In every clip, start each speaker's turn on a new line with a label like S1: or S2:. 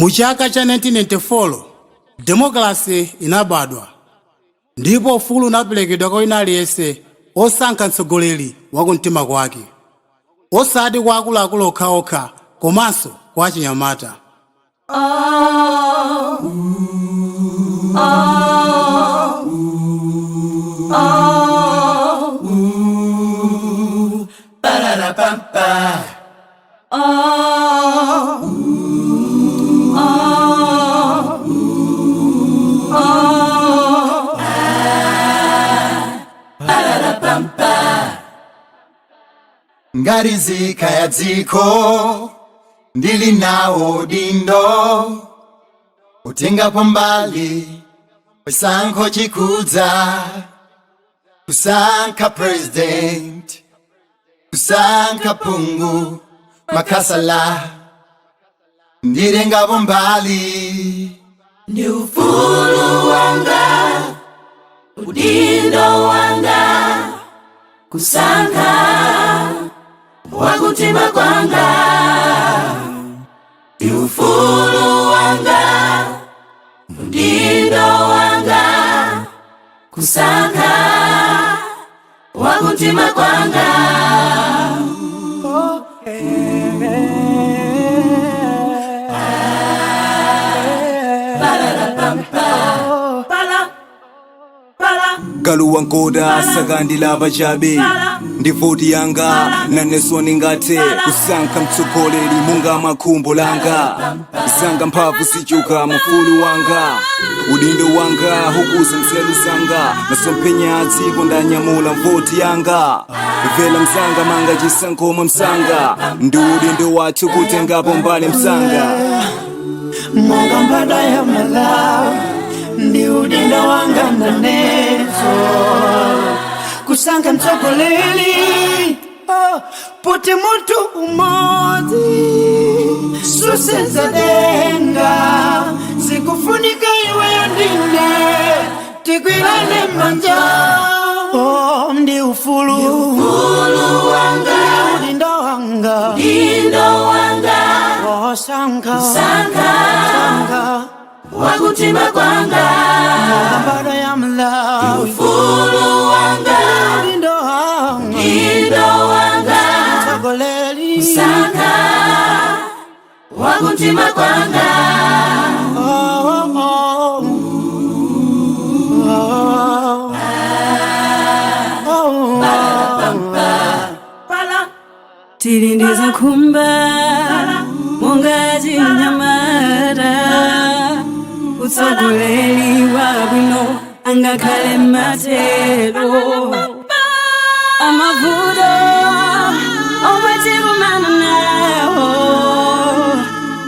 S1: Muchaka cha 1994 demokrasi inabadwa ndipo ufulu unaperekedwa kwa wina aliyense osankha mtsogoleri wa kumtima kwake, osati kwa akuluakulu okhaokha komanso kwa achinyamata.
S2: Ngati nzika ya dziko ndili nawo dindo utengapo mbali chisankho chikudza, kusankha president, kusankha Phungu Makasala, ndilengapo mbali.
S3: Ndi ufulu wanga, udindo wanga, kusankha wakutima kwanga. Ndi ufulu wanga, udindo wanga, kusankha wakutima kwanga.
S4: Galuwa nkoda sakandila bajabe ndi voti yanga naneso ningate kusankha mtsogoleri munga makhumbo langa, isanga mphamvu sichuka mufulu wanga, udindo wanga hukuza mselu zanga, masomphenya dziko ndanyamula voti yanga, vela msanga manga chisankho msanga, ndi udindo wathu kutengapo mbali msanga.
S5: Monga mbada ya Malawi ndi udindo wanga naneso kusankha mtsogoleri poti mutu umodzi susenza denga, sikufunika iweyo ndine tigwirane manja. Ndi ufulu
S3: wanga,
S5: udindo wanga,
S3: udindo wanga,
S5: sankha
S3: wakutima kwanga.
S5: mbada ya Malawi
S3: Ufulu wanga,
S5: udindo wanga,
S3: udindo wanga,
S5: mtsogoleri
S3: sankha wakutima kwanga. Tilindiza kumba monga chinyamata, utsogoleri wabwino angakhale matero. Amavuto omwe tikumana nawo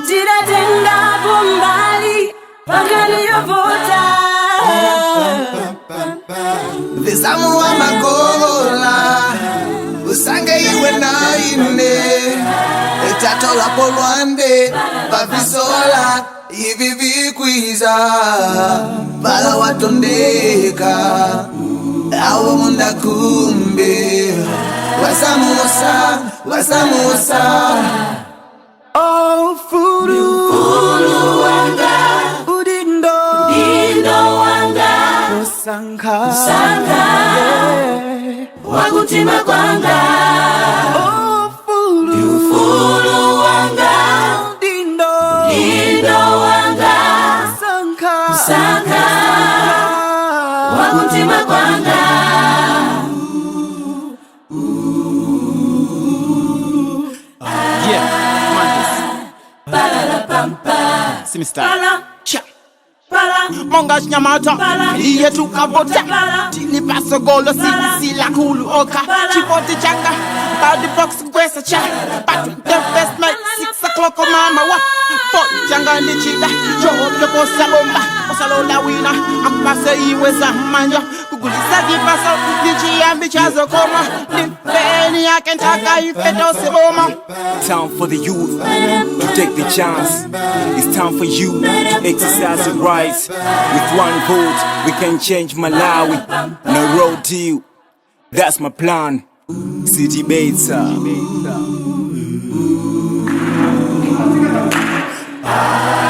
S3: tidatengapo mbali pakani yovota.
S2: Visamu wa makola usange iwe na ine etatola polwande pavisola ivi vikwiza bala watondeka awo munda kumbe wasamusa
S5: ufulu
S3: wanga,
S5: udindo
S3: wanga,
S5: sankha
S3: wakutima kwanga. Ufulu wanga, udindo wanga, sankha wakutima kwanga.
S6: Monga chinyamata iye tukavota tilipasa golo sila kulu oka chipoti changa body box kwesa cha but the best night 6 o'clock mama wa pot changa ni chida job posa bomba osalola wina akpase iweza manja kugulisa kipasa nichi ambi chazo koma nipeni akentaka ifeto seboma.
S4: Time for the youth to take the chance. It's time for you to exercise your rights. With one vote, we can change Malawi. No road deal. That's my plan. City Beta.
S3: 啊。